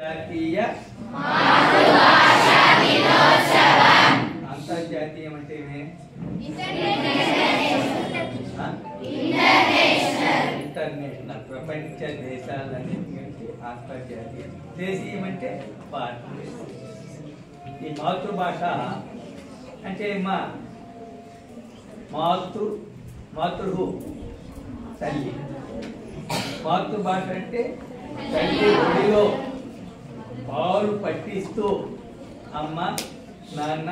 జాతీయ అంతర్జాతీయం అంటే ఇంటర్నేషనల్ ప్రపంచ దేశాలన్నింటి అంతర్జాతీయ. దేశీయం అంటే భారతదేశం. ఈ మాతృభాష అంటే మాతృ తల్లి. మాతృభాష అంటే తల్లి ఒడిలో పాలు పట్టిస్తూ అమ్మ నాన్న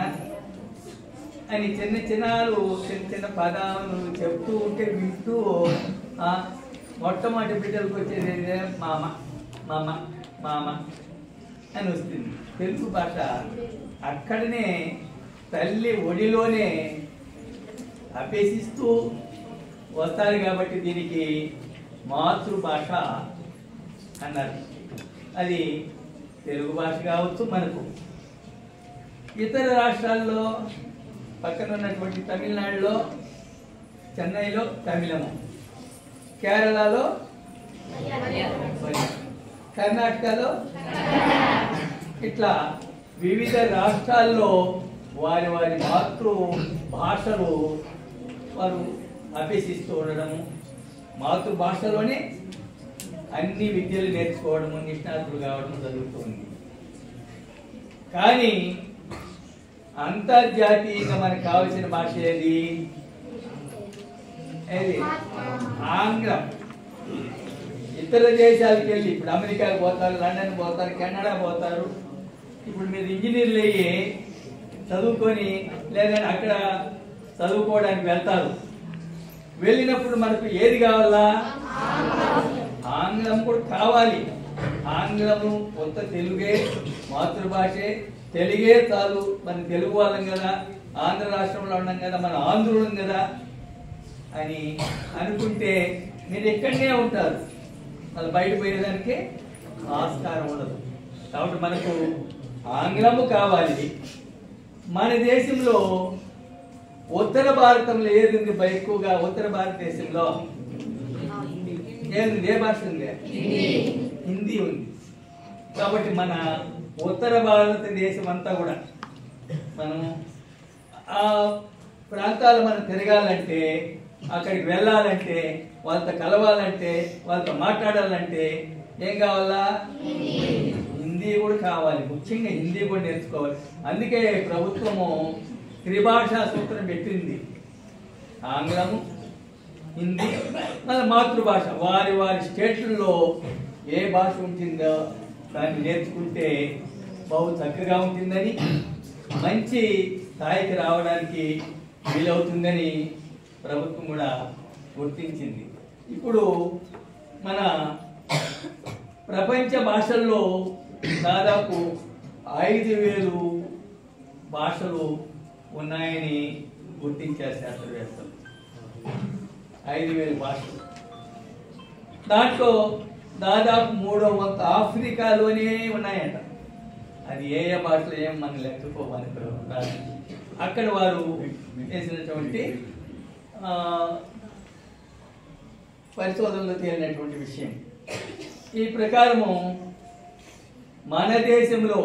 అని చిన్న చిన్న పదాలు చెప్తూ ఉంటే వింటూ మొట్టమొదటి బిడ్డలకు వచ్చేది మామ మామ మామ అని వస్తుంది. తెలుగు భాష అక్కడనే తల్లి ఒడిలోనే అభ్యసిస్తూ వస్తారు కాబట్టి దీనికి మాతృభాష అన్నారు. అది తెలుగు భాష కావచ్చు. మనకు ఇతర రాష్ట్రాల్లో పక్కన ఉన్నటువంటి తమిళనాడులో చెన్నైలో తమిళము, కేరళలో, కర్ణాటకలో ఇట్లా వివిధ రాష్ట్రాల్లో వారి మాతృ భాషలు వారు అభ్యసిస్తూ ఉండడము, మాతృభాషలోనే అన్ని విద్యలు నేర్చుకోవడము, నిష్ణాతులు కావడం జరుగుతుంది. కానీ అంతర్జాతీయంగా మనకు కావలసిన భాష ఏది? ఆంగ్లం. ఇతర దేశాలకు వెళ్ళి ఇప్పుడు అమెరికాకు పోతారు, లండన్ పోతారు, కెనడా పోతారు. ఇప్పుడు మీరు ఇంజనీర్లు అయ్యి చదువుకొని లేదంటే అక్కడ చదువుకోవడానికి వెళ్తారు. వెళ్ళినప్పుడు మనకు ఏది కావాలా? ఆంగ్లం కూడా కావాలి. ఆంగ్లము కొత్త తెలుగే మాతృభాషే, తెలుగే చాలు. మన తెలుగు వాళ్ళం కదా, ఆంధ్ర రాష్ట్రంలో ఉన్నాం కదా, మన ఆంధ్రులం కదా అని అనుకుంటే మీరు ఎక్కడనే ఉంటారు, మళ్ళీ బయట పోయేదానికి ఆస్కారం ఉండదు. కాబట్టి మనకు ఆంగ్లము కావాలి. మన దేశంలో ఉత్తర భారతంలో ఏది ఉంది? ఎక్కువగా ఉత్తర భారతదేశంలో ఏది? ఏ భాష ఉంది? హిందీ ఉంది. కాబట్టి మన ఉత్తర భారతదేశం అంతా కూడా మనం ఆ ప్రాంతాలు మనం తిరగాలంటే, అక్కడికి వెళ్ళాలంటే, వాళ్ళతో కలవాలంటే, వాళ్ళతో మాట్లాడాలంటే ఏం కావాలా? హిందీ కూడా కావాలి. ముఖ్యంగా హిందీ కూడా నేర్చుకోవాలి. అందుకే ప్రభుత్వము త్రిభాషా సూత్రం పెట్టింది. ఆంగ్లము, హిందీ, మన మాతృభాష. వారి స్టేట్లలో ఏ భాష ఉంటుందో దాన్ని నేర్చుకుంటే బహు చక్కగా ఉంటుందని, మంచి స్థాయికి రావడానికి వీలవుతుందని ప్రభుత్వం కూడా గుర్తించింది. ఇప్పుడు మన ప్రపంచ భాషల్లో దాదాపు 5,000 భాషలు ఉన్నాయని గుర్తించారు శాస్త్రవేత్తలు. 5,000 భాషలు. దాంట్లో దాదాపు 3వ వంతు ఆఫ్రికాలోనే ఉన్నాయంట. అది ఏ భాషలో ఏం మన లెక్కకోవాలి. అక్కడ వారు చేసినటువంటి పరిశోధనలో తేలినటువంటి విషయం. ఈ ప్రకారము మన దేశంలో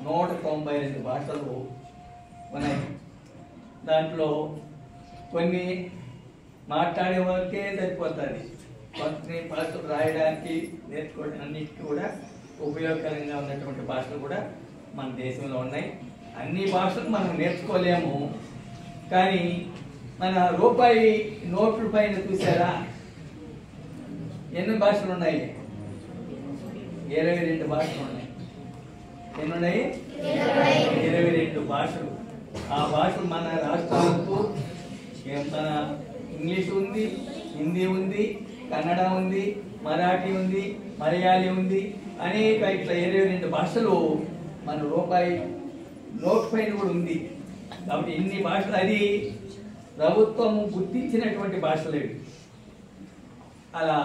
192 భాషలు ఉన్నాయి. దాంట్లో కొన్ని మాట్లాడే వరకే సరిపోతుంది. కొన్ని భాషలు రాయడానికి, నేర్చుకోవడానికి అన్నిటికీ కూడా ఉపయోగకరంగా ఉన్నటువంటి భాషలు కూడా మన దేశంలో ఉన్నాయి. అన్ని భాషలు మనం నేర్చుకోలేము. కానీ మన రూపాయి నోట్ల పైన చూసారా ఎన్ని భాషలు ఉన్నాయి? 22 భాషలు ఉన్నాయి. ఎన్ని ఉన్నాయి? 22 భాషలు. ఆ భాషలు మన రాష్ట్రాలకు మన ఇంగ్లీష్ ఉంది, హిందీ ఉంది, కన్నడ ఉంది, మరాఠీ ఉంది, మలయాళీ ఉంది, అనేక ఇట్లా 22 భాషలు మన రూపాయి నోట్ పైన కూడా ఉంది. కాబట్టి ఇన్ని భాషలు అది ప్రభుత్వము గుర్తించినటువంటి భాషలేవి. అలా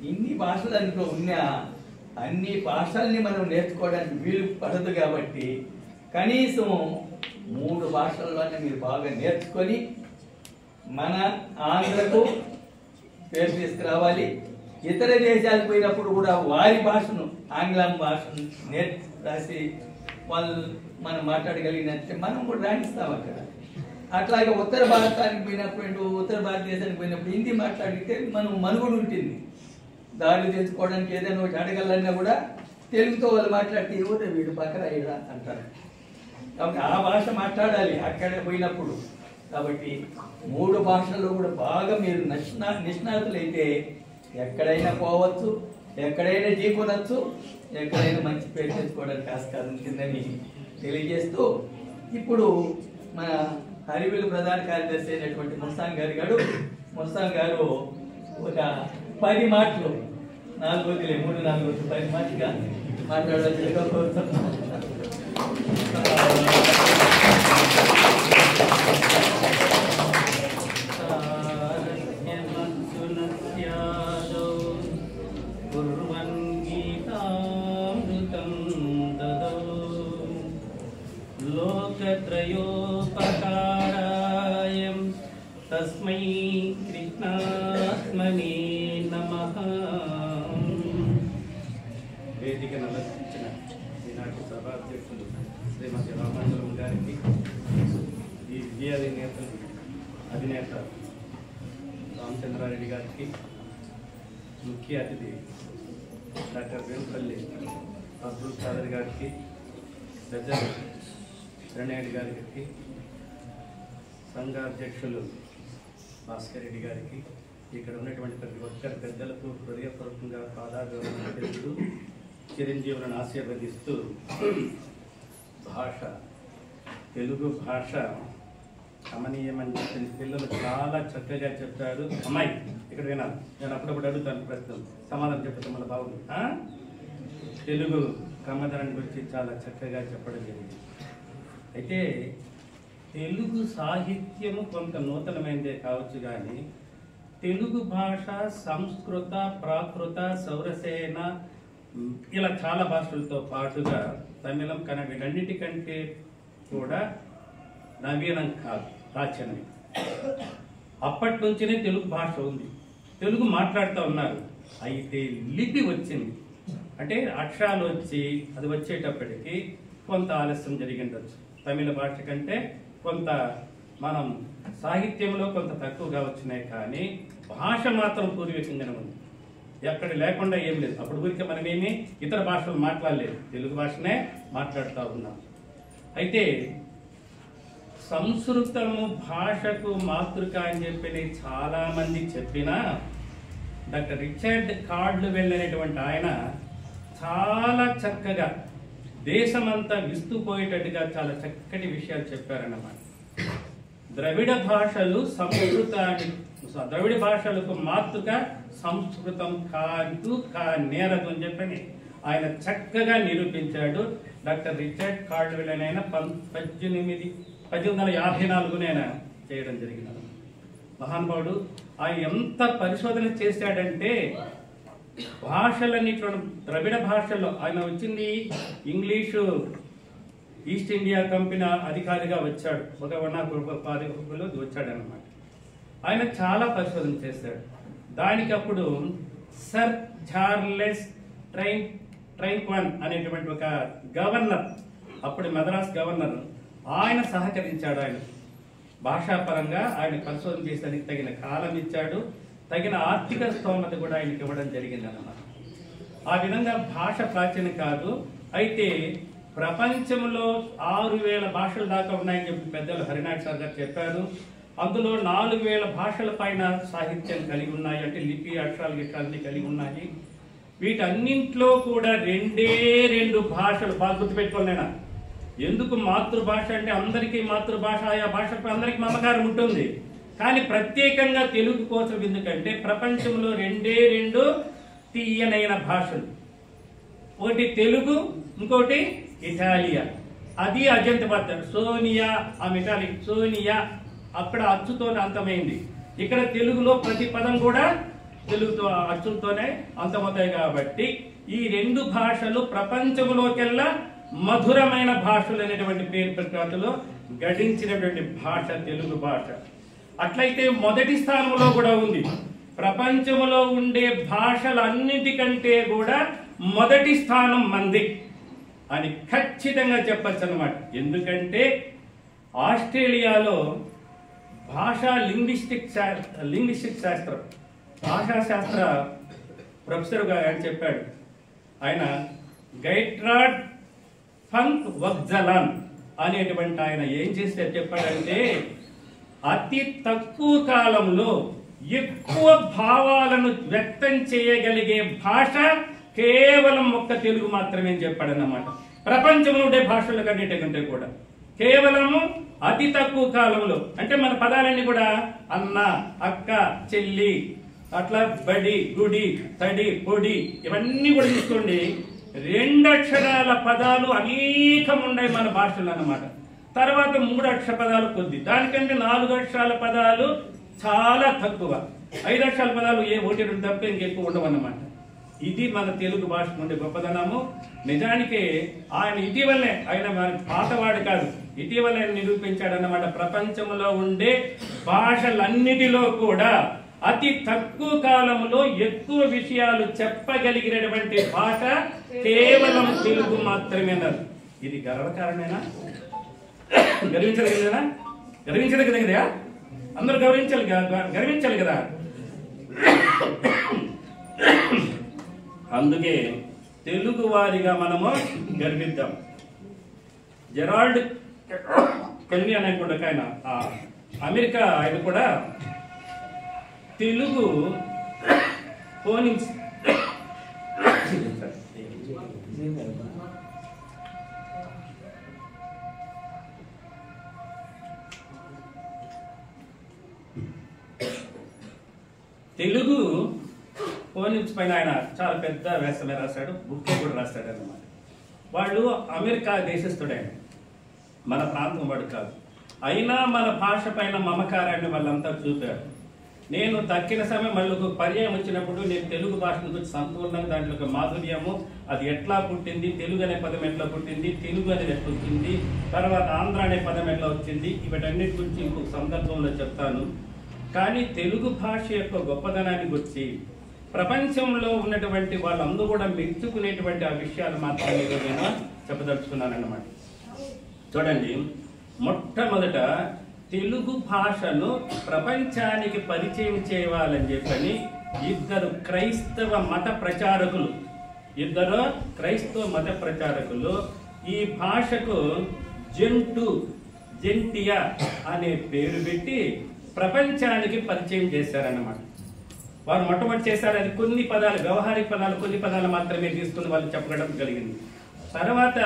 ఇన్ని భాషలు అందులో ఉన్న అన్ని భాషల్ని మనం నేర్చుకోవడానికి వీలు పడదు. కాబట్టి కనీసం 3 భాషల్లోనే మీరు బాగా నేర్చుకొని మన ఆంధ్రకు పేరు తీసుకురావాలి. ఇతర దేశాలకు పోయినప్పుడు కూడా వారి భాషను ఆంగ్లం భాషను రాసి వాళ్ళు మనం మాట్లాడగలిగినట్టే మనం కూడా రాణిస్తాం అక్కడ. అట్లాగే ఉత్తర భారతానికి పోయినప్పుడు ఉత్తర భారతదేశానికి పోయినప్పుడు హిందీ మాట్లాడితే మనం మనుగడ ఉంటుంది. దారులు తెచ్చుకోవడానికి ఏదైనా ఒకటి అడగలన్నా కూడా తెలుగుతో వాళ్ళు మాట్లాడితే ఎవరు వీడు పక్కరాయిడా అంటారు. కాబట్టి ఆ భాష మాట్లాడాలి అక్కడ పోయినప్పుడు. కాబట్టి 3 భాషల్లో కూడా బాగా మీరు నిష్ణాతులైతే ఎక్కడైనా పోవచ్చు, ఎక్కడైనా జీకొనొచ్చు, ఎక్కడైనా మంచి పేరు తెచ్చుకోవడానికి ఆస్కారం ఉంటుందని తెలియజేస్తూ ఇప్పుడు మన హరివిలు ప్రధాన కార్యదర్శి అయినటువంటి ముస్తాన్ గారు ఒక 10 మాటలు 4 రోజులే 3-4 రోజులు 10 మాటలుగా మాట్లాడాల్సిందిగా కోరుతున్నాను. లోకత్రయోపకారాయ తస్మై కృష్ణాత్మనే నమః. వేదికను అలంకరించిన ఈనాటి సభాధ్యక్షులు శ్రీమతి రామాంజలం గారికి, ఈ విద్యాధినేత అధినేత రామచంద్రారెడ్డి గారికి, ముఖ్య అతిథి డాక్టర్ వేంపల్లి అబ్దుల్ ఖాదర్ గారికి, ప్రజలు శరణ్యారెడ్డి గారికి, సంఘ అధ్యక్షులు భాస్కర్ రెడ్డి గారికి, ఇక్కడ ఉన్నటువంటి ప్రతి ఒక్కరి పెద్దలకు హృదయపూర్వకంగా పాదాభివందనం తెలుపుతూ చిరంజీవులను ఆశీర్వదిస్తూ, భాష తెలుగు భాష కమనీయమని చెప్పిన పిల్లలు చాలా చక్కగా చెప్పారు. అమ్మాయి ఇక్కడ వినాలి, నేను అప్పుడప్పుడు అడుగుతాను ప్రశ్నలు, సమాధానం చెప్తే మన బాగుంది. తెలుగు కమ్మదనాన్ని గురించి చాలా చక్కగా చెప్పడం జరిగింది. అయితే తెలుగు సాహిత్యము కొంత నూతనమైనదే కావచ్చు, కానీ తెలుగు భాష సంస్కృత, ప్రాకృత, సౌరసేన ఇలా చాలా భాషలతో పాటుగా తమిళం, కన్నడ వీటన్నిటికంటే కూడా నవీనం కాదు, ప్రాచీనమే. అప్పటి నుంచినే తెలుగు భాష ఉంది, తెలుగు మాట్లాడుతూ ఉన్నారు. అయితే లిపి వచ్చింది అంటే అక్షరాలు వచ్చి అది వచ్చేటప్పటికి కొంత ఆలస్యం జరిగిండొచ్చు. తమిళ భాష కంటే కొంత మనం సాహిత్యంలో కొంత తక్కువగా వచ్చినాయి, కానీ భాష మాత్రం పూర్వీకంగానే ఉంది. ఎక్కడ లేకుండా ఏం లేదు. అప్పుడు ఊరికే మనమేమి ఇతర భాషలు మాట్లాడలేదు, తెలుగు భాషనే మాట్లాడుతూ ఉన్నాం. అయితే సంస్కృతము భాషకు మాతృక అని చెప్పి చాలా మంది చెప్పినా డాక్టర్ రిచర్డ్ కార్డ్వెల్ అనేటువంటి ఆయన చాలా చక్కగా దేశమంతా విస్తుపోయేటట్టుగా చాలా చక్కటి విషయాలు చెప్పారన్నమాట. ద్రవిడ భాషలు ద్రవిడ భాషలకు మాతృక సంస్కృతం కాదు, నేరదు అని చెప్పని ఆయన చక్కగా నిరూపించాడు. డాక్టర్ రిచర్డ్ కార్డ్వెల్ అని ఆయన 1854 చేయడం జరిగినది. మహానుభావుడు ఆయన ఎంత పరిశోధన చేశాడంటే భాషలన్నిట్లో ద్రవిడ భాషల్లో ఆయన వచ్చింది ఇంగ్లీషు, ఈస్ట్ ఇండియా కంపెనీ అధికారిగా వచ్చాడు, ఒక పాదకులు వచ్చాడనమాట. ఆయన చాలా పరిశోధన చేశాడు. దానికి అప్పుడు సర్ చార్లెస్ ట్రైన్క్వాన్ అనేటువంటి ఒక గవర్నర్, అప్పుడు మద్రాస్ గవర్నర్, ఆయన సహకరించాడు. ఆయన భాషాపరంగా ఆయన పరిశోధన చేసేందుకు తగిన కాలం ఇచ్చాడు, తగిన ఆర్థిక స్తోమత కూడా ఆయనకి ఇవ్వడం జరిగింది అన్నమాట. ఆ విధంగా భాష ప్రాచీనం కాదు. అయితే ప్రపంచంలో 6000 భాషల దాకా ఉన్నాయని చెప్పి పెద్దలు హరినాథ్ సార్ గారు చెప్పారు. అందులో 4000 భాషల పైన సాహిత్యం కలిగి ఉన్నాయి, అంటే లిపి, అక్షరాలు గిక్షరాలన్నీ కలిగి ఉన్నాయి. వీటన్నింట్లో కూడా 2 భాషలు బాగా గుర్తుపెట్టుకోలేనా. ఎందుకు మాతృభాష అంటే అందరికీ మాతృభాష, ఆయా భాషకు అందరికీ మమకారం ఉంటుంది, కానీ ప్రత్యేకంగా తెలుగు కోసం ఎందుకంటే ప్రపంచంలో 2 తీయనైన భాషలు, ఒకటి తెలుగు, ఇంకోటి ఇటాలియా. అది అజంత పద్ద సోనియా, ఆమె ఇటాలి సోనియా, అక్కడ అచ్చుతో అంతమైంది. ఇక్కడ తెలుగులో ప్రతి పదం కూడా తెలుగుతో అచ్చులతోనే అంతమవుతాయి. కాబట్టి ఈ 2 భాషలు ప్రపంచంలోకెల్లా మధురమైన భాషలు అనేటువంటి పేరు ప్రఖ్యాతులు గడించినటువంటి భాష తెలుగు భాష. అట్లయితే మొదటి స్థానంలో కూడా ఉంది. ప్రపంచంలో ఉండే భాషలన్నిటికంటే కూడా మొదటి స్థానం మంది అని ఖచ్చితంగా చెప్పచ్చు అన్నమాట. ఎందుకంటే ఆస్ట్రేలియాలో భాషా లింగ్విస్టిక్ శాస్త్రం భాషాశాస్త్ర ప్రొఫెసర్గా ఆయన చెప్పాడు. ఆయన గైట్రాడ్ ఫంక్ వగ్జలాన్ అనేటువంటి ఆయన ఏం చేస్తే చెప్పాడంటే అతి తక్కువ కాలంలో ఎక్కువ భావాలను వ్యక్తం చేయగలిగే భాష కేవలం ఒక్క తెలుగు మాత్రమే అని చెప్పాడన్నమాట. ప్రపంచంలో ఉండే భాషల కన్నిటికంటే కూడా కేవలము అతి తక్కువ కాలంలో, అంటే మన పదాలన్నీ కూడా అన్న, అక్క, చెల్లి, అట్లా బడి, గుడి, తడి, పొడి ఇవన్నీ కూడా తీసుకోండి. 2 అక్షరాల పదాలు అనేకం ఉన్నాయి మన భాషలో అన్నమాట. తర్వాత 3 అక్షర పదాలు కొద్ది, దానికంటే 4 అక్షరాల పదాలు చాలా తక్కువ, 5 అక్షరాల పదాలు 1, 2 తప్ప ఇంకెక్కువ ఉండవు అన్నమాట. ఇది మన తెలుగు భాష ఉండే గొప్పదనము. నిజానికి ఆయన ఇటీవలే, ఆయన మన పాతవాడు కాదు, ఇటీవలే నిరూపించాడన్నమాట. ప్రపంచంలో ఉండే భాషలన్నిటిలో కూడా అతి తక్కువ కాలంలో ఎక్కువ విషయాలు చెప్పగలిగినటువంటి భాష కేవలం తెలుగు మాత్రమే అన్నారు. ఇది గర్వకారణమేనా? గర్వించదగినదా? గర్వించదగినదా? అందరూ గర్వించాలి కదా. అందుకే తెలుగు వారిగా మనము గర్విద్దాం. జెరాల్డ్ కెల్లీ అనేటువంటి ఆయన అమెరికా, ఆయన కూడా తెలుగు ఫోనిక్స్ తెలుగు ఫోనిక్స్ పైన ఆయన చాలా పెద్ద వ్యాసమే రాశాడు, బుక్ కూడా రాశాడు అన్నమాట. వాళ్ళు అమెరికా దేశస్థుడు, ఆయన మన ప్రాంతం వాడు కాదు. అయినా మన భాష పైన మమకారాన్ని వాళ్ళంతా చూపారు. నేను తక్కిన సమయం మళ్ళీ ఒక పర్యాయం వచ్చినప్పుడు నేను తెలుగు భాషను గురించి సంపూర్ణంగా దాంట్లో ఒక మాధుర్యము, అది ఎట్లా పుట్టింది, తెలుగు అనే పదం ఎట్లా పుట్టింది, తెలుగు అనేది ఎట్లా వచ్చింది, తర్వాత ఆంధ్ర అనే పదం ఎట్లా వచ్చింది, వీటన్నిటి గురించి ఇంకొక సందర్భంలో చెప్తాను. కానీ తెలుగు భాష యొక్క గొప్పదనాన్ని గురించి ప్రపంచంలో ఉన్నటువంటి వాళ్ళందరూ కూడా మెచ్చుకునేటువంటి ఆ విషయాలు మాత్రమే నేను చెప్పదలుచుకున్నాను అన్నమాట. చూడండి, మొట్టమొదట తెలుగు భాషను ప్రపంచానికి పరిచయం చేయాలని చెప్పని ఇద్దరు క్రైస్తవ మత ప్రచారకులు ఈ భాషకు జెంటియా అనే పేరు పెట్టి ప్రపంచానికి పరిచయం చేశారన్నమాట. వారు మొట్టమొదటి చేశారు. అది కొన్ని పదాలు, వ్యవహారిక పదాలు, కొన్ని పదాలు మాత్రమే తీసుకుని వాళ్ళు చెప్పడం కలిగింది. తర్వాత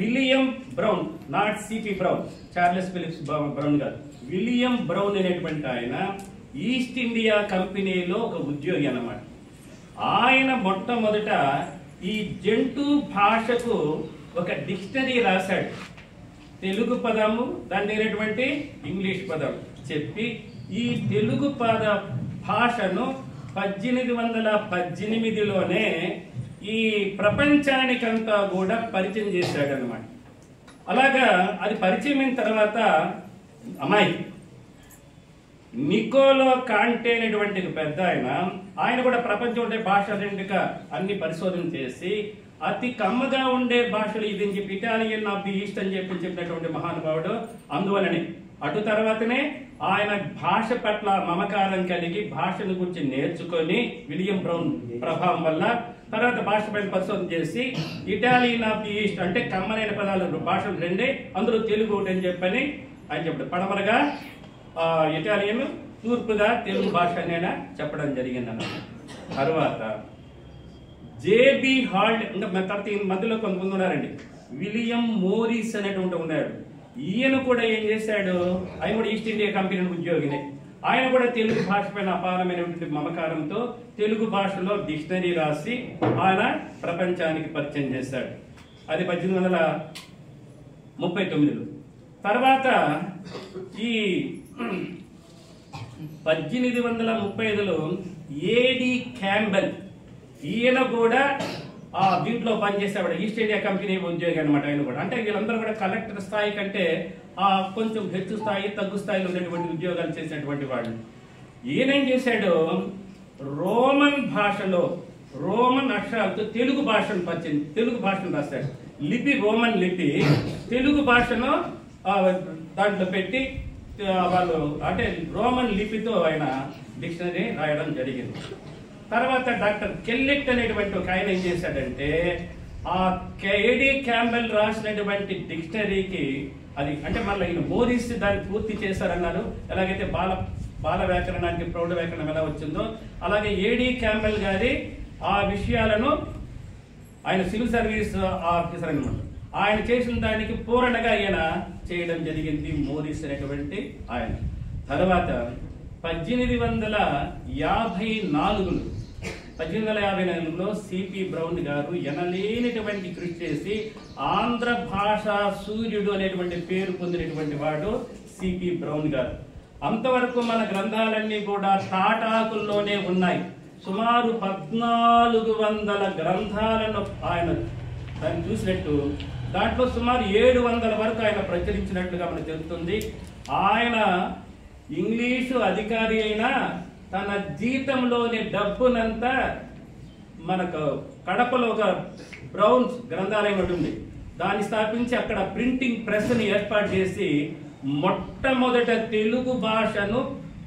William Brown, not CP Brown, Charles Phillips Brown కాదు, విలియం బ్రౌన్ అనేటువంటి ఆయన ఈస్ట్ ఇండియా కంపెనీలో ఒక ఉద్యోగి అన్నమాట. ఆయన మొట్టమొదట ఈ జంటు భాషకు ఒక డిక్షనరీ రాశాడు. తెలుగు పదము, దాని అయినటువంటి ఇంగ్లీష్ పదం చెప్పి ఈ తెలుగు పద భాషను 1818లోనే ఈ ప్రపంచానికంతా కూడా పరిచయం చేశాడు అన్నమాట. అలాగా అది పరిచయం అయిన తర్వాత అమ్మాయి నికోలో కాంటే అనేటువంటి పెద్ద ఆయన కూడా ప్రపంచం ఉండే భాషలన్నిటిగా అన్ని పరిశోధన చేసి అతి కమ్మగా ఉండే భాషలు ఇది అని చెప్పి ఇటాలియన్ ఆఫ్ ది ఈస్ట్ అని చెప్పినటువంటి మహానుభావుడు. అందువలనే అటు తర్వాతనే ఆయన భాష పట్ల మమకారం కలిగి భాషను గురించి నేర్చుకొని విలియం బ్రౌన్ ప్రభావం వల్ల తర్వాత భాష పైన పరిశోధన చేసి ఇటాలియన్ ఆఫ్ ది ఈస్ట్ అంటే కమ్మనైన పదాలు భాషలు రెండే, అందులో తెలుగు ఒకటి అని చెప్పని ఆయన చెప్పాడు. పడమరగా ఇటాలియన్, తూర్పుగా తెలుగు భాష అనేనా చెప్పడం జరిగింది అన్నమాట. తర్వాత జేబి హాల్ట్, ఇంకా తర్వాత ఈ మధ్యలో కొంతమంది ఉన్నారండి, విలియం మోరిస్ అనేటువంటి ఉన్నాడు. ఈయన కూడా ఏం చేశాడు, ఆయన కూడా ఈస్ట్ ఇండియా కంపెనీ ఉద్యోగినే. ఆయన కూడా తెలుగు భాష పైన అపారమైనటువంటి మమకారంతో తెలుగు భాషలో డిక్షనరీ రాసి ఆయన ప్రపంచానికి పరిచయం చేశాడు. అది 1839లో. తర్వాత ఈ 1835లో ఏడి క్యాంబెల్, ఈయన కూడా దీంట్లో పనిచేసేవాడు, ఈస్ట్ ఇండియా కంపెనీ ఉద్యోగి అనమాట ఆయన కూడా. అంటే వీళ్ళందరూ కూడా కలెక్టర్ స్థాయి కంటే కొంచెం హెచ్చు స్థాయి తగ్గు స్థాయిలో ఉన్నటువంటి ఉద్యోగాలు చేసినటువంటి వాళ్ళు. ఈయనేం చేశాడు, రోమన్ భాషలో రోమన్ అక్షరాలతో తెలుగు భాషను పరిచయం, తెలుగు భాషను రాశాడు. లిపి రోమన్ లిపి, తెలుగు భాషను దాంట్లో పెట్టి వాళ్ళు అంటే రోమన్ లిపితో ఆయన డిక్షనరీ రాయడం జరిగింది. తర్వాత డాక్టర్ కెల్లెట్ అనేటువంటి ఒక ఆయన ఏం చేశాడంటే ఆ కేడి క్యాంబెల్ రాసినటువంటి డిక్షనరీకి అది అంటే మళ్ళీ ఈయన మోరిస్ దాన్ని పూర్తి చేశారన్నారు. ఎలాగైతే బాల వ్యాకరణానికి ప్రౌఢ వ్యాకరణం ఎలా వచ్చిందో అలాగే ఏడి క్యాంబెల్ గారి ఆ విషయాలను ఆయన సివిల్ సర్వీస్ ఆఫీసర్ అనమాట, ఆయన చేసిన దానికి పూరణగా ఆయన చేయడం జరిగింది మోరిస్ అనేటువంటి ఆయన. తర్వాత 1854లో సిపి బ్రౌన్ గారు ఎనలేనిటువంటి కృషి చేసి ఆంధ్ర భాషా సూర్యుడు అనేటువంటి పేరు పొందినటువంటి వాడు సిపి బ్రౌన్ గారు. అంతవరకు మన గ్రంథాలన్నీ కూడా తాటాకుల్లోనే ఉన్నాయి. సుమారు 1400 గ్రంథాలను ఆయన దాన్ని చూసినట్టు దాంట్లో సుమారు 700 వరకు ఆయన ప్రచురించినట్లుగా మనకు తెలుస్తుంది. ఆయన ఇంగ్లీషు అధికారి అయినా తన జీతంలోని డబ్బునంతా మనకు కడపలో ఒక బ్రౌన్స్ గ్రంథాలయం ఉంటుంది, దాన్ని స్థాపించి అక్కడ ప్రింటింగ్ ప్రెస్ ని ఏర్పాటు చేసి మొట్టమొదట తెలుగు భాషను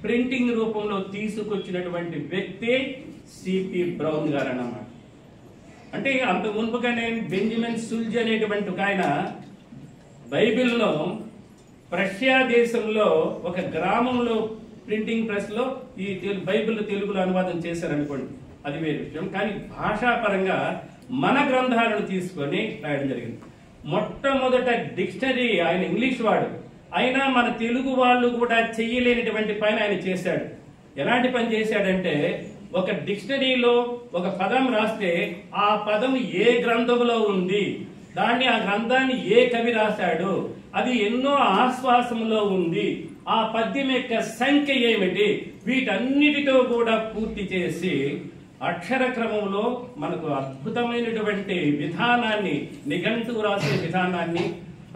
ప్రింటింగ్ రూపంలో తీసుకొచ్చినటువంటి వ్యక్తి సిపి బ్రౌన్ గారు అన్నమాట. అంటే అంత మునుపుగానే బెంజమిన్ సుల్జ్ అనేటువంటి ఒక ఆయన బైబిల్లో ప్రష్యా దేశంలో ఒక గ్రామంలో ప్రింటింగ్ ప్రెస్ లో ఈ బైబిల్ తెలుగులో అనువాదం చేశారనుకోండి, అది వేరే విషయం. కానీ భాషాపరంగా మన గ్రంథాలను తీసుకొని రాయడం జరిగింది. మొట్టమొదట డిక్షనరీ ఆయన ఇంగ్లీష్ వాడు అయినా మన తెలుగు వాళ్ళు కూడా చెయ్యలేనటువంటి పని ఆయన చేశాడు. ఎలాంటి పని చేశాడంటే ఒక డిక్షనరీలో ఒక పదం రాస్తే ఆ పదం ఏ గ్రంథంలో ఉంది, దాన్ని ఆ గ్రంథాన్ని ఏ కవి రాశాడు, అది ఎన్నో ఆశ్వాసంలో ఉంది, ఆ పద్యం యొక్క సంఖ్య ఏమిటి, వీటన్నిటితో కూడా పూర్తి చేసి అక్షర క్రమంలో మనకు అద్భుతమైనటువంటి విధానాన్ని నిఘంటువు రాసే విధానాన్ని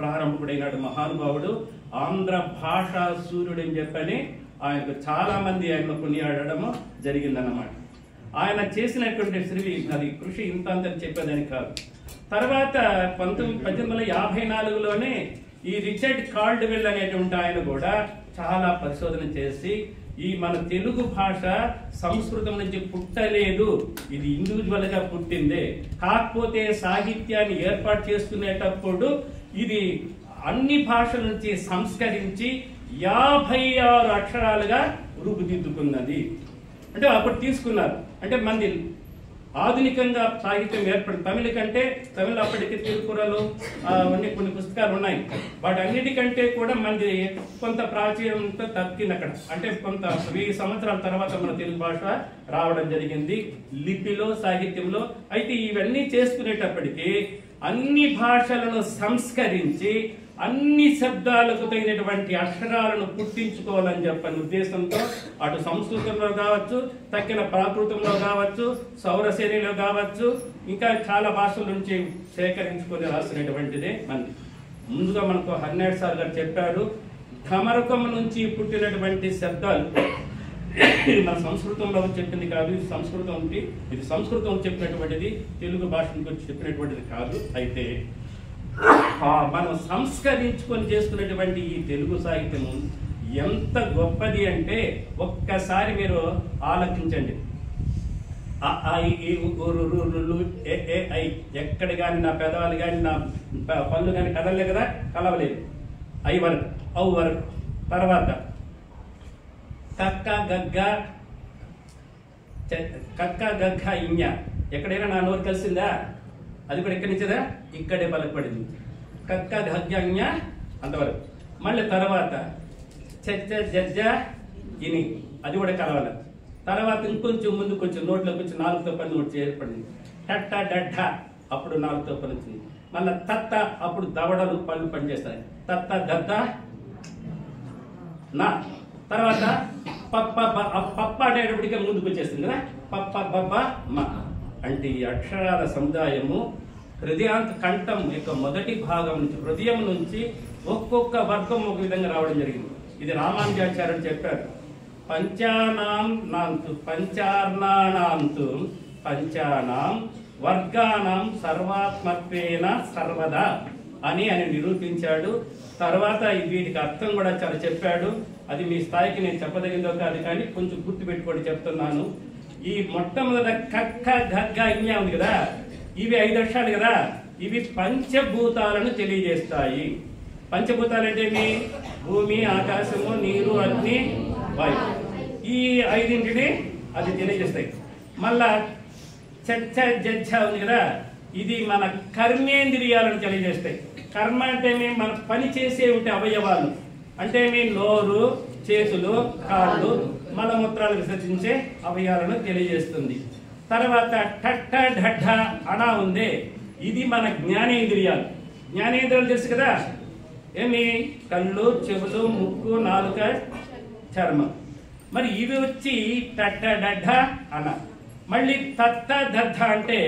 ప్రారంభకుడైనాడు మహానుభావుడు. ఆంధ్ర భాషా సూర్యుడు అని చెప్పని ఆయనకు చాలా మంది ఆయన కొనియాడము జరిగిందన్నమాట. ఆయన చేసినటువంటి అది కృషి ఇంత అంతని చెప్పేదానికి కాదు. తర్వాత 1854లోనే ఈ రిచర్డ్ కాల్డ్వెల్ అనేటువంటి ఆయన కూడా చాలా పరిశోధన చేసి ఈ మన తెలుగు భాష సంస్కృతం నుంచి పుట్టలేదు, ఇది ఇండివిజువల్ గా పుట్టిందే, కాకపోతే సాహిత్యాన్ని ఏర్పాటు చేసుకునేటప్పుడు ఇది అన్ని భాషల నుంచి సంస్కరించి 56 అక్షరాలుగా రూపుదిద్దుకున్నది. అంటే అప్పుడు తీసుకున్నారు. అంటే మంది ఆధునికంగా సాహిత్యం ఏర్పడి తమిళ కంటే తమిళ అప్పటికి తిరుకురలు అన్ని కొన్ని పుస్తకాలు ఉన్నాయి, వాటి అన్నిటికంటే కూడా మంది కొంత ప్రాచీనంతో తగ్గింది అక్కడ. అంటే కొంత 1000 సంవత్సరాల తర్వాత మన తెలుగు భాష రావడం జరిగింది లిపిలో సాహిత్యంలో. అయితే ఇవన్నీ చేసుకునేటప్పటికీ అన్ని భాషలను సంస్కరించి అన్ని శబ్దాలకు తగినటువంటి అక్షరాలను పుట్టించుకోవాలని చెప్పని ఉద్దేశంతో అటు సంస్కృతంలో కావచ్చు, తక్కిన ప్రాకృతంలో కావచ్చు, సౌరసేనిలో కావచ్చు, ఇంకా చాలా భాషల నుంచి సేకరించుకొని రాసినటువంటిదే మనది. ముందుగా మనకు హర్నాడ్ సార్ గారు చెప్పారు, ఠమరకం నుంచి పుట్టినటువంటి శబ్దాలు మన సంస్కృతంలో చెప్పింది కాదు, ఇది సంస్కృతం ఉంది, ఇది సంస్కృతం చెప్పినటువంటిది, తెలుగు భాష గురించి చెప్పినటువంటిది కాదు. అయితే మనం సంస్కరించుకొని చేసుకున్నటువంటి ఈ తెలుగు సాహిత్యము ఎంత గొప్పది అంటే ఒక్కసారి మీరు ఆలోచించండి. ఎక్కడ కానీ నా పెదవాళ్ళు కానీ నా పళ్ళు కానీ కదలలే కదా, కలవలేదు. ఐ వరకు ఔ వరకు. తర్వాత కక్క గగ్గ ఇඤ ఎక్కడైనా నా నోరు కలిసిందా? అది కూడా ఎక్కడి నుంచిదా? ఇక్కడే బలపడింది. కక్క గగ్గ అంతవరకు. మళ్ళీ తర్వాత చెచ్చ జజ్జ ఇని అది కూడా కలవాలి. తర్వాత ఇంకొంచెం ముందు కొంచెం నోట్లో కొంచెం నాలుగుతో పని నోటి ఏర్పడింది. టట్ట డడ్డ అప్పుడు నాలుగుతో పని వచ్చింది. మళ్ళీ తత్త అప్పుడు దవడలు పళ్ళు పనిచేస్తాయి. తత్త దద్ద నా. తర్వాత పప్ప పప్ప అనేటప్పటికే ముందుకు వచ్చేస్తుంది కదా, పప్ప బబ్బ మా. అంటే ఈ అక్షరాల సముదాయము హృదయాంత కంఠం యొక్క మొదటి భాగం నుంచి, హృదయం నుంచి ఒక్కొక్క వర్గం ఒక విధంగా రావడం జరిగింది. ఇది రామానుజాచార్యుడు చెప్పారు. పంచానాం నాంతు పంచార్ణానాంతు పంచానాం వర్గానాం సర్వాత్మత్వేన సర్వదా అని ఆయన నిరూపించాడు. తర్వాత వీటికి అర్థం కూడా చాలా చెప్పాడు. అది మీ స్థాయికి నేను చెప్పదగిందో కాదు, కానీ కొంచెం గుర్తు పెట్టుకోండి చెప్తున్నాను. ఈ మొట్టమొదట కక్క గగ్గ ఇన్య ఉంది కదా, ఇవి 5 అక్షరాలు కదా, ఇవి పంచభూతాలను తెలియజేస్తాయి. పంచభూతాలు అంటే ఏమి? భూమి, ఆకాశము, నీరు, అగ్ని, వాయు. ఈ 5ంటిని అది తెలియజేస్తాయి. మళ్ళా చచ్చ జచ్చ ఉంది కదా, ఇది మన కర్మేంద్రియాలను తెలియజేస్తాయి. కర్మ అంటే మన పని చేసే ఉంటే అవయవాలు అంటే నోరు, చేతులు, కాళ్ళు, మలమూత్రాలు విసర్జించే అవయవాలను తెలియజేస్తుంది. తర్వాత టట్ట ఢడ్డ అనా ఉందే, ఇది మన జ్ఞానేంద్రియాలు. జ్ఞానేంద్రియాలు తెలుసు కదా, ఏమి? కళ్ళు, చెవులు, ముక్కు, నాలుక, చర్మం. మరి ఇవి వచ్చి టట్ట డడ్డ అన. మళ్ళీ తత్త దద్ద అంటే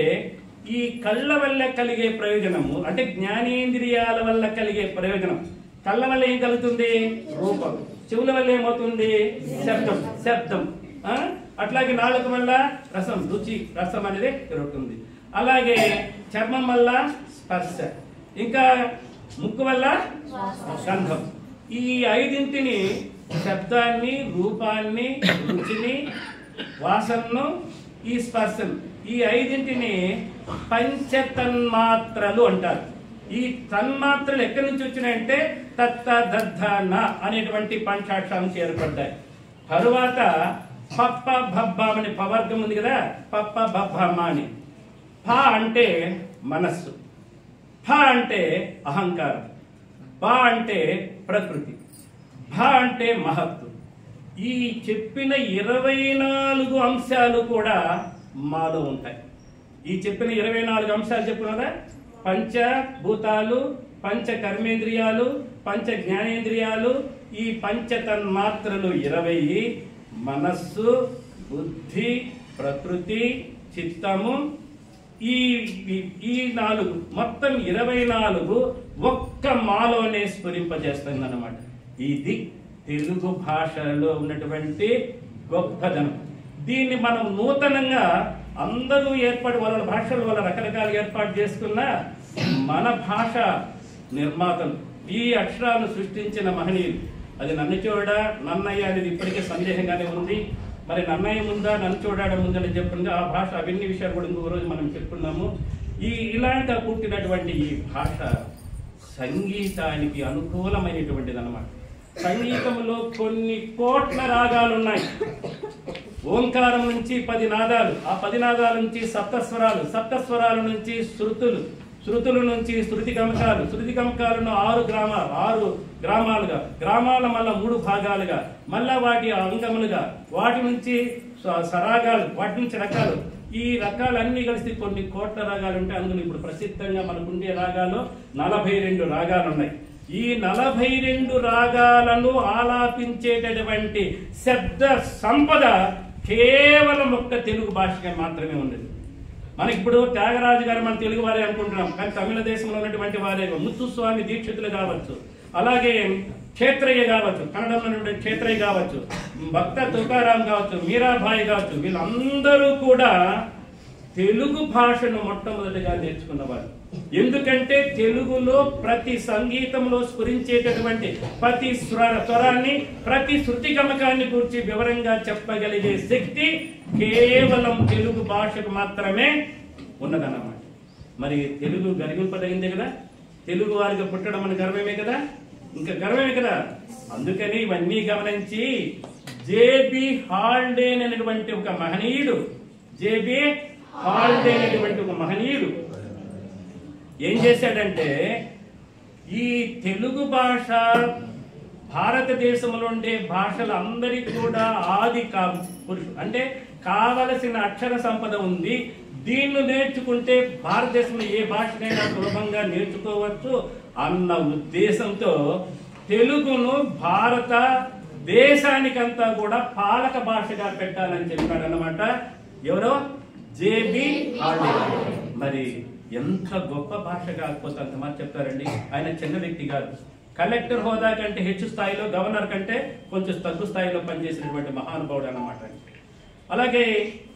ఈ కళ్ళ వల్ల కలిగే ప్రయోజనము, అంటే జ్ఞానేంద్రియాల వల్ల కలిగే ప్రయోజనం. కళ్ళ వల్ల ఏం కలుగుతుంది? రూపం. చెవుల వల్ల ఏమవుతుంది? శబ్దం. అట్లాగే నాలుక వల్ల రసం, రుచి, రసం అనేది పెరుగుతుంది. అలాగే చర్మం వల్ల స్పర్శ, ఇంకా ముక్కు వల్ల గంధం. ఈ 5ంటిని, శబ్దాన్ని, రూపాన్ని, రుచిని, వాసనను, ఈ స్పర్శను, ఈ 5ంటిని పంచతన్మాత్రలు అంటారు. ఈ తన్మాత్రలు ఎక్కడి నుంచి వచ్చినాయంటే తత్త దద్ధ న అనేటువంటి పంచాక్షరాలు నుంచి ఏర్పడ్డాయి. తరువాత పప్ప భబ్బ అనే పవర్గం ఉంది కదా, పప్ప భబ్బమ్మ అని. ప అంటే మనస్సు, ఫ అంటే అహంకారం, బ అంటే ప్రకృతి, భ అంటే మహత్తు. ఈ చెప్పిన 24 అంశాలు కూడా మాలో ఉంటాయి. ఈ చెప్పిన 24 అంశాలు చెప్పుకున్నదా? పంచభూతాలు, పంచ కర్మేంద్రియాలు, పంచ జ్ఞానేంద్రియాలు, ఈ పంచతన్మాత్రలు 20, మనస్సు, బుద్ధి, ప్రకృతి, చిత్తము, ఈ 4 మొత్తం 24 ఒక్క మాలోనే స్ఫురింపజేస్తుంది అన్నమాట. ఇది తెలుగు భాషలో ఉన్నటువంటి గొప్పదనం. దీన్ని మనం నూతనంగా అందరూ వాళ్ళ భాషలు వాళ్ళ రకరకాలుగా ఏర్పాటు చేసుకున్న మన భాష నిర్మాతలు, ఈ అక్షరాలను సృష్టించిన మహనీయులు. అది నన్ను చూడ నన్నయ్య అనేది ఇప్పటికే సందేహంగానే ఉంది. మరి నన్నయ్య ముందా నన్ను చూడడం ముందని చెప్పుకుంటే ఆ భాష అవన్నీ విషయాలు కూడా ఇంకొక రోజు మనం చెప్పుకున్నాము. ఇలాంటి పుట్టినటువంటి ఈ భాష సంగీతానికి అనుకూలమైనటువంటిది అన్నమాట. సంగీతంలో కొన్ని కోట్ల రాగాలు ఉన్నాయి. ఓంకారం నుంచి 10 నాదాలు, ఆ 10 నాదాల నుంచి సప్తస్వరాలు, సప్తస్వరాల నుంచి శృతులు, శృతుల నుంచి శృతి గమకాలు, శృతి గమకాలను 6 గ్రామాలుగా, గ్రామాల మళ్ళా 3 భాగాలుగా, మళ్ళా వాటి అంగములుగా, వాటి నుంచి సరాగాలు, వాటి నుంచి రకాలు. ఈ రకాలన్నీ కలిసి కొన్ని కోట్ల రాగాలు ఉంటాయి. అందులో ఇప్పుడు ప్రసిద్ధంగా మనకుండే రాగాలు 42 రాగాలు ఉన్నాయి. ఈ 42 రాగాలను ఆలాపించేటటువంటి శబ్ద సంపద కేవలం ఒక్క తెలుగు భాషగా మాత్రమే ఉన్నది. మనకి ఇప్పుడు త్యాగరాజు గారు మన తెలుగు వారే అనుకుంటున్నాం, కానీ తమిళ దేశంలో ఉన్నటువంటి వారే ముత్తుస్వామి దీక్షితులు కావచ్చు, అలాగే క్షేత్రయ్య కావచ్చు, కన్నడంలో ఉన్నటువంటి క్షేత్రయ్య కావచ్చు, భక్త తుకారాం కావచ్చు, మీరాబాయి కావచ్చు, వీళ్ళందరూ కూడా తెలుగు భాషను మొట్టమొదటిగా నేర్చుకున్నవారు. ఎందుకంటే తెలుగులో ప్రతి సంగీతంలో స్ఫురించేటటువంటి ప్రతి స్వరాన్ని, ప్రతి శృతి గమకాన్ని గురించి వివరంగా చెప్పగలిగే శక్తి కేవలం తెలుగు భాషకు మాత్రమే ఉన్నదన్నమాట. మరి తెలుగు గర్వింపదగిందే కదా, తెలుగు వారికి పుట్టడం మన గర్వమే కదా, ఇంకా గర్వమే కదా. అందుకని ఇవన్నీ గమనించి జేబి హాల్డే అనేటువంటి ఒక మహనీయుడు, జేబి హాల్డే అనేటువంటి ఒక మహనీయుడు ఏం చేశాడంటే, ఈ తెలుగు భాష భారతదేశంలో ఉండే భాషలందరికీ కూడా ఆది పురుషుడు, అంటే కావలసిన అక్షర సంపద ఉంది. దీన్ని నేర్చుకుంటే భారతదేశంలో ఏ భాషనైనా సులభంగా నేర్చుకోవచ్చు అన్న ఉద్దేశంతో తెలుగును భారత దేశానికంతా కూడా పాలక భాషగా పెట్టాలని చెప్పాడు అన్నమాట. ఎవరో జేబి మరి ఎంత గొప్ప భాష కాకపోతే అంత మాట చెప్తారండి. ఆయన చిన్న వ్యక్తి కాదు. కలెక్టర్ హోదా కంటే హెచ్చు స్థాయిలో, గవర్నర్ కంటే కొంచెం తగ్గు స్థాయిలో పనిచేసినటువంటి మహానుభావుడు అన్నమాట. అలాగే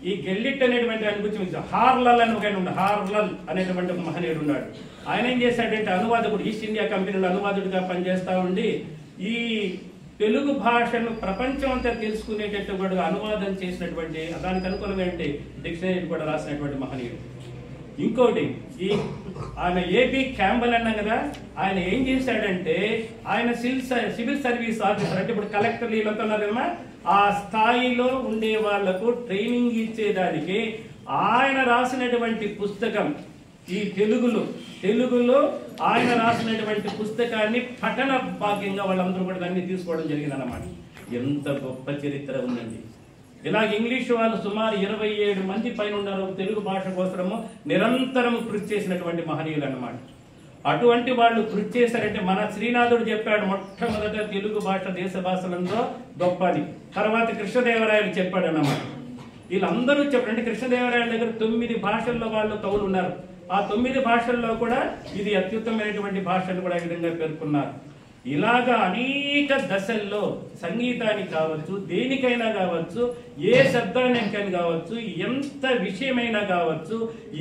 ఈ గెల్లిట్ అనేటువంటి ఆయన గురించి హార్లల్ అని ఒక ఆయన ఉన్నాడు. హార్లల్ అనేటువంటి ఒక మహనీయుడు ఉన్నాడు. ఆయన ఏం చేశాడంటే అనువాదకుడు, ఈస్ట్ ఇండియా కంపెనీలో అనువాదుడిగా పనిచేస్తా ఉండి ఈ తెలుగు భాషను ప్రపంచం అంతా తెలుసుకునేటటువంటి అనువాదం చేసినటువంటి, దానికి అనుకూలమైన డిక్షనరీ కూడా రాసినటువంటి మహనీయుడు. ఇంకోటి ఈ ఆయన ఏబి క్యాంబల్ అన్నాం కదా, ఆయన ఏం చేశాడంటే ఆయన సివిల్ సర్వీస్ ఆఫీసర్, అంటే ఇప్పుడు కలెక్టర్ వీళ్ళతో ఉన్నారు కదా, ఆ స్థాయిలో ఉండే వాళ్లకు ట్రైనింగ్ ఇచ్చేదానికి ఆయన రాసినటువంటి పుస్తకం ఈ తెలుగులో ఆయన రాసినటువంటి పుస్తకాన్ని పఠన భాగ్యంగా వాళ్ళందరూ కూడా దాన్ని తీసుకోవడం జరిగింది అన్నమాట. ఎంత గొప్ప చరిత్ర ఉందండి. ఇలాగ ఇంగ్లీష్ వాళ్ళు సుమారు 27 మంది పైన ఉన్నారు తెలుగు భాష కోసము నిరంతరం కృషి చేసినటువంటి మహనీయులు అన్నమాట. అటువంటి వాళ్ళు కృషి చేశారంటే మన శ్రీనాథుడు చెప్పాడు మొట్టమొదట తెలుగు భాష దేశ భాషలంలో గొప్పది. తర్వాత కృష్ణదేవరాయలు చెప్పాడు అన్నమాట. వీళ్ళందరూ చెప్పారంటే కృష్ణదేవరాయల దగ్గర 9 భాషల్లో వాళ్ళు కవులు ఉన్నారు. ఆ 9 భాషల్లో కూడా ఇది అత్యుత్తమైనటువంటి భాష అని కూడా ఈ విధంగా పేర్కొన్నారు. ఇలాగా అనేక దశల్లో సంగీతానికి కావచ్చు, దేనికైనా కావచ్చు, ఏ శబ్దానికైనా కావచ్చు, ఎంత విషయమైనా కావచ్చు,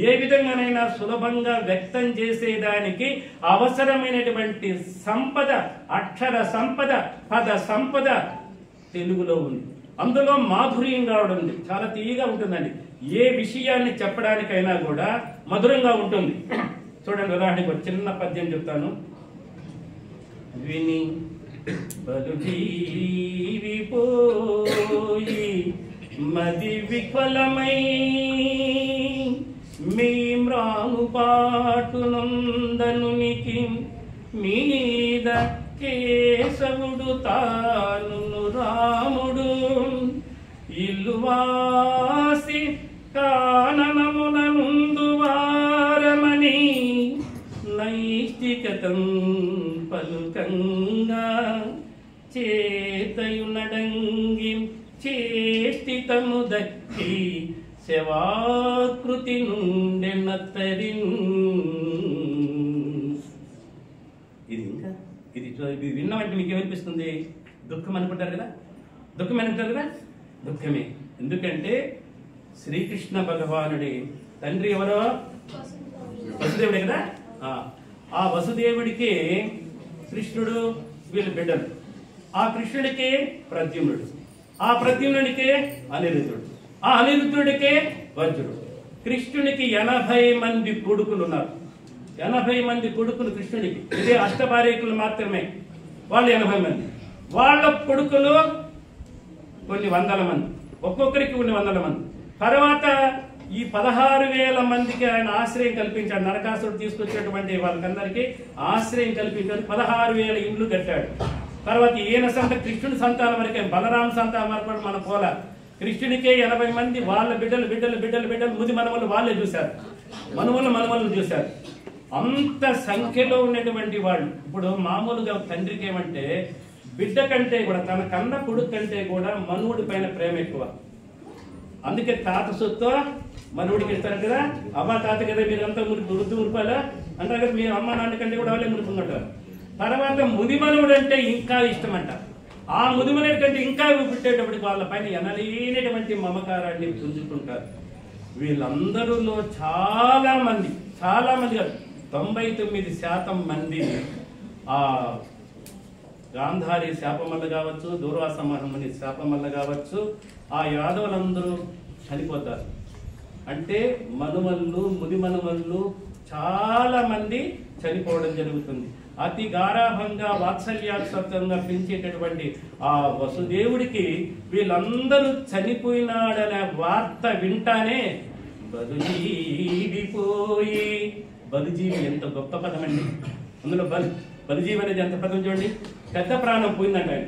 ఏ విధంగానైనా సులభంగా వ్యక్తం చేసేదానికి అవసరమైనటువంటి సంపద, అక్షర సంపద, పద సంపద తెలుగులో ఉంది. అందులో మాధుర్యం కావడం ఉంది, చాలా తీయగా ఉంటుందండి. ఏ విషయాన్ని చెప్పడానికైనా కూడా మధురంగా ఉంటుంది. చూడండి, ఉదాహరణకు ఒక చిన్న పద్యం చెప్తాను. విని బలుజీవిపోయి మది విఫలమై మీ మ్రానుపాటునందనునికి మీద కేశవుడు తాను రాముడు ఇల్లువాసి కాననమున నుందువారమని నైష్టికతం పలుకంగా చేతయునడంగి చేష్టితము దక్కి శవాకృతి నుండెనత్తరి. ఇది విన్నామంటే మీకు ఏమనిపిస్తుంది? దుఃఖం అనుకుంటారు కదా, దుఃఖం అనుకుంటారు కదా, దుఃఖమే. ఎందుకంటే శ్రీకృష్ణ భగవానుడి తండ్రి ఎవరో? వసుదేవుడే కదా. ఆ వసుదేవుడికి కృష్ణుడు వీళ్ళ బిడ్డలు. ఆ కృష్ణుడికి ప్రద్యుమ్నుడు, ఆ ప్రద్యుమ్నుడికి అనిరుద్ధుడు, ఆ అనిరుద్ధుడికి వజ్రుడు. కృష్ణునికి 80 మంది కొడుకులు ఉన్నారు. 80 మంది కొడుకులు కృష్ణుడికి. ఇదే అష్టభార్యకులు మాత్రమే, వాళ్ళు 80 మంది. వాళ్ళ కొడుకులు కొన్ని వందల మంది, ఒక్కొక్కరికి కొన్ని వందల మంది. తర్వాత ఈ 16,000 మందికి ఆయన ఆశ్రయం కల్పించాడు. నరకాసురుడు తీసుకొచ్చినటువంటి వాళ్ళకందరికీ ఆశ్రయం కల్పించాడు. 16,000 ఇండ్లు కట్టాడు. తర్వాత ఈయన కృష్ణుడి సంతానం వరకే, బలరామ సంతానం వరకు మన పోల. కృష్ణుడికే 80 మంది, వాళ్ళ బిడ్డలు బిడ్డలు బిడ్డలు బిడ్డలు ముది మనవలు వాళ్ళే చూశారు, మనవలను చూశారు. అంత సంఖ్యలో ఉన్నటువంటి వాళ్ళు. ఇప్పుడు మామూలుగా తండ్రికి ఏమంటే బిడ్డ కంటే కూడా, తన కన్న కొడుకు కంటే కూడా మనువుడి పైన ప్రేమ ఎక్కువ. అందుకే తాత సొత్తు మనవుడికి ఇస్తారు కదా. అమ్మా తాత కదా మీరంతా వృద్ధి మురిపాలా అంటారు కదా, మీ అమ్మ నాన్న కంటే కూడా వాళ్ళే మురిపుంటారు. తర్వాత ముదిమనువుడు అంటే ఇంకా ఇష్టం అంట. ఆ ముదిమనుడి కంటే ఇంకా పుట్టేటప్పటికి వాళ్ళ పైన ఎనలేనటువంటి మమకారాన్ని పుంజుకుంటారు. వీళ్ళందరిలో చాలా మంది కాదు, 99% మంది ఆ గాంధారి శాపం వల్ల కావచ్చు, దూర్వాస మహర్ముని శాపం వల్ల కావచ్చు, ఆ యాదవులందరూ చనిపోతారు. అంటే మనుమల్లు, ముది మనుమల్లు చాలా మంది చనిపోవడం జరుగుతుంది. అతి గారాభంగా వాత్సల్యాత్సంగా పెంచేటటువంటి ఆ వసుదేవుడికి వీళ్ళందరూ చనిపోయినాడనే వార్త వింటానే బలుజీవిపోయి. బలుజీవి ఎంత గొప్ప పదం అండి. అందులో బలుజీవి అనేది ఎంత పదం చూడండి. పెద్ద ప్రాణం పోయిందంట ఆయన.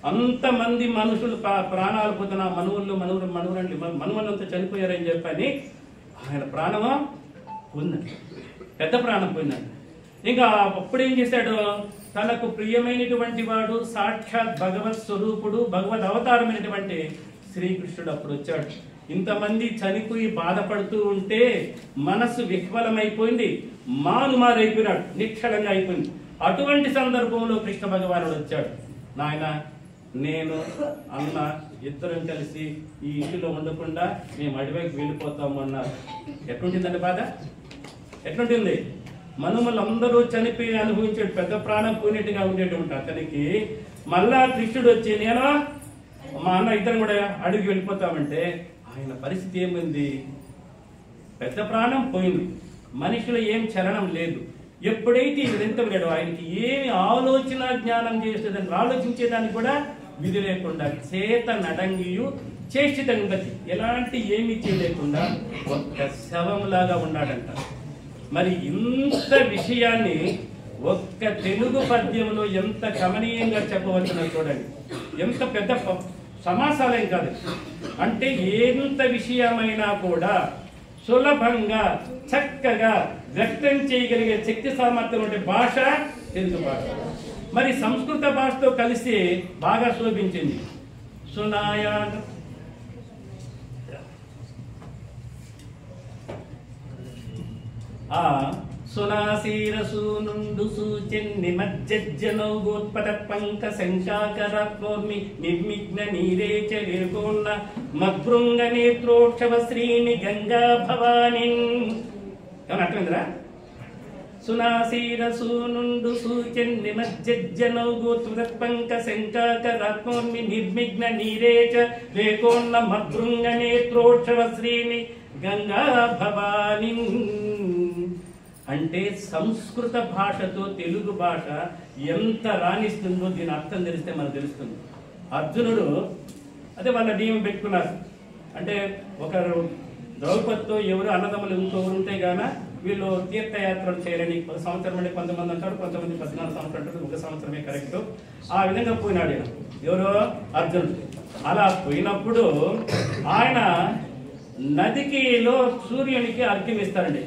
అంతమంది మనుషులు ప్రాణాలు పోతున్న మనువులంతా చనిపోయారని చెప్పని ఆయన ప్రాణమా పోయిందండి, పెద్ద ప్రాణం పోయిందండి. ఇంకా అప్పుడు ఏం చేశాడు? తనకు ప్రియమైనటువంటి వాడు సాక్షాత్ భగవత్ స్వరూపుడు, భగవద్ అవతారమైనటువంటి శ్రీకృష్ణుడు అప్పుడు వచ్చాడు. ఇంతమంది చనిపోయి బాధపడుతూ ఉంటే మనసు విహ్వలమైపోయింది, మారుమారైపోయినాడు, నిక్షళంగా అయిపోయింది. అటువంటి సందర్భంలో కృష్ణ భగవానుడు వచ్చాడు. నాయన, నేను అన్న ఇద్దరం కలిసి ఈ ఇంటిలో ఉండకుండా మేము అడవికి వెళ్ళిపోతాము అన్నారు. ఎట్లుంటుందండి బాధ? ఎట్లుంటుంది? మనుమలందరూ చనిపోయి అనుభవించాడు, పెద్ద ప్రాణం పోయినట్టుగా ఉండేటువంటి అతనికి మళ్ళా కృష్ణుడు వచ్చి నేను మా అన్న ఇద్దరం కూడా అడవికి వెళ్ళిపోతామంటే ఆయన పరిస్థితి ఏమైంది? పెద్ద ప్రాణం పోయింది, మనిషిలో ఏం చలనం లేదు. ఎప్పుడైతే ఇదంత లేడు, ఆయనకి ఏమి ఆలోచన జ్ఞానం చేసేదాన్ని ఆలోచించేదానికి కూడా విధి లేకుండా చేత నడంగియు చేష్టితం గతి, ఎలాంటి ఏమి చేయలేకుండా ఒక్క శవంలాగా ఉన్నాడంట. మరి ఇంత విషయాన్ని ఒక్క తెలుగు పద్యంలో ఎంత కమనీయంగా చెప్పవచ్చునో చూడండి. ఎంత పెద్ద సమాసాలేం కాదు, అంటే ఎంత విషయమైనా కూడా సులభంగా చక్కగా వ్యక్తం చేయగలిగే శక్తి సామర్థ్యం ఉండే భాష తెలుగు భాష. మరి సంస్కృత భాషతో కలిసి బాగా శోభించింది. సునాయా సునాశీరసూనుండు సూచెన్ని మజ్జనౌగోత్పట పంక శంకాకరాత్మోర్మి నిర్మిఘ్న నీరేచ నిర్గోణ మద్భృంగ నేత్రోక్షవ శ్రీని గంగా భవాని. ఏమన్నా అర్థమైందిరా? సునాశీరసూనుండు సూచెన్ని మజ్జనౌగోత్పట పంక శంకాకరాత్మోర్మి నిర్మిఘ్న నీరేచ రేకోణ మద్భృంగ నేత్రోక్షవ శ్రీని గంగా భవాని. అంటే సంస్కృత భాషతో తెలుగు భాష ఎంత రాణిస్తుందో దీని అర్థం తెలిస్తే మనకు తెలుస్తుంది. అర్జునుడు అదే వాళ్ళ నియమం పెట్టుకున్నారు, అంటే ఒకరు ద్రౌపదితో ఎవరు అన్నదమ్ములు ఇంకొకరు ఉంటే గాన వీళ్ళు తీర్థయాత్రలు చేయాలని ఒక సంవత్సరం అంటే కొంతమంది అంటారు, కొంతమంది 14 సంవత్సరాలు అంటారు, ఒక సంవత్సరమే కరెక్ట్. ఆ విధంగా పోయినాడు ఆయన. ఎవరో అర్జునుడు. అలా పోయినప్పుడు ఆయన నదికిలో సూర్యునికి అర్ఘ్యం ఇస్తారండి.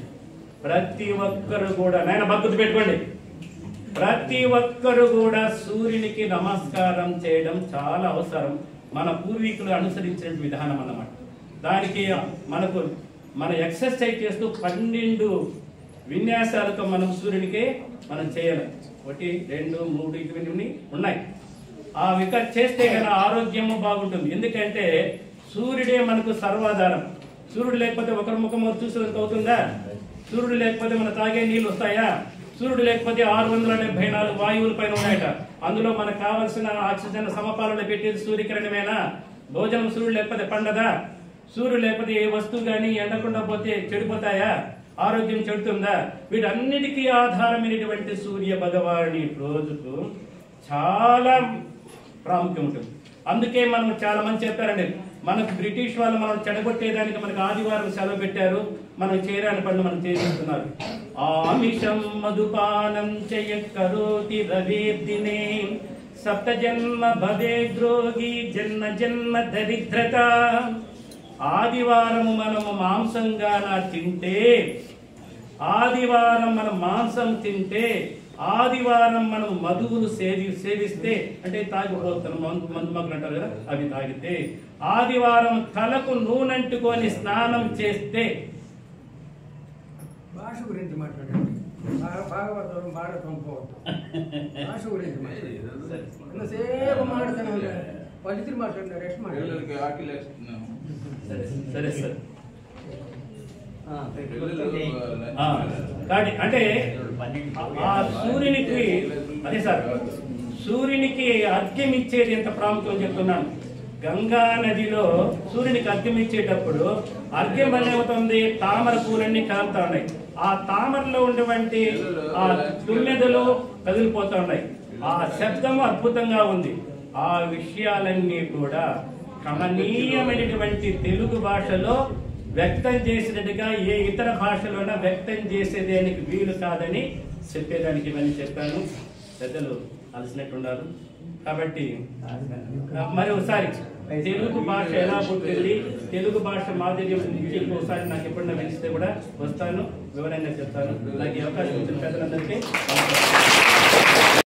ప్రతి ఒక్కరు కూడా, నాయన భక్తులు పెట్టుకోండి, ప్రతి ఒక్కరు కూడా సూర్యునికి నమస్కారం చేయడం చాలా అవసరం. మన పూర్వీకులు అనుసరించిన విధానం అన్నమాట. దానికి మన ఎక్సర్సైజ్ చేస్తూ 12 విన్యాసాలతో మనం సూర్యునికి మనం చేయాలి. 1, 2, 3 ఇవన్నీ ఉన్నాయి. ఆ చేస్తే కన్నా ఆరోగ్యము బాగుంటుంది. ఎందుకంటే సూర్యుడే మనకు సర్వాధారం. సూర్యుడు లేకపోతే ఒకరి ముఖం చూసేందుకు అవుతుందా? సూర్యుడు లేకపోతే మన తాగే నీళ్ళు వస్తాయా? సూర్యుడు లేకపోతే 674 వాయువుల పైన ఉన్నాయట. అందులో మనకు కావలసిన ఆక్సిజన్ సమపాలన పెట్టేది సూర్యకిరణమేనా? భోజనం సూర్యుడు లేకపోతే పండదా? సూర్యుడు లేకపోతే ఏ వస్తువు కానీ ఎండకుండా పోతే చెడిపోతాయా? ఆరోగ్యం చెడుతుందా? వీటన్నిటికీ ఆధారమైనటువంటి సూర్య భగవాని రోజుకు చాలా ప్రాముఖ్యం ఉంటుంది. అందుకే మనం చాలా మంది చెప్పారండి, మనకు బ్రిటిష్ వాళ్ళు మనం చెడగొట్టేదానికి మనకు ఆదివారం సెలవు పెట్టారు, మనం చేయరాని పనులు మనం చేస్తున్నారు. ఆమిషం మధుపానం చయ కరోతి రవేర్దినే సప్త జన్మ భవే ద్రోగి జన్మ జన్మ దరిద్రత. ఆదివారం మనము మాంసంగాన తింటే, ఆదివారం మనం మాంసం తింటే, ఆదివారం మనం మధువులు సేవిస్తే అంటే తాగిపోతాం, మందుమగ్గులు అంటారు కదా, అవి తాగితే, ఆదివారం తలకు నూనెంటుకొని స్నానం చేస్తే. భాష గురించి మాట్లాడండి, భాగవతం భారతం పోవద్దు, భాష గురించి ఎంతసేపు మాట్లాడుతూనే వాళ్ళిద్దరు మాట్లాడినారు, రెస్ట్ మాట్లాడారు. సరే సార్. అంటే ఆ సూర్యునికి అదే సార్, సూర్యునికి అర్ఘ్యం ఇచ్చేది ఎంత ప్రాముఖ్యం చెప్తున్నాను. గంగా నదిలో సూర్యునికి అర్ఘ్యం ఇచ్చేటప్పుడు అర్ఘ్యం ఏమవుతుంది, తామర పూలన్నీ కాలుతా ఉన్నాయి. ఆ తామరలో ఉన్నటువంటి ఆ తుమ్మెదలు కదిలిపోతా ఉన్నాయి. ఆ శబ్దము అద్భుతంగా ఉంది. ఆ విషయాలన్నీ కూడా కమనీయమైనటువంటి తెలుగు భాషలో వ్యక్తం చేసినట్టుగా ఏ ఇతర భాషలోనా వ్యక్తం చేసేదానికి వీలు కాదని చెప్పేదానికి ఇవన్నీ చెప్పాను. పెద్దలు అలసినట్టున్నారు కాబట్టి మరి ఒకసారి తెలుగు భాష ఎలా పుట్టింది, తెలుగు భాష మాధుర్యం నుంచి ఇంకోసారి నాకు ఎప్పుడన్నా వెలిస్తే కూడా వస్తాను, వివరంగా చెప్తాను. నాకు ఈ అవకాశం ఇచ్చిన పెద్దలందరికీ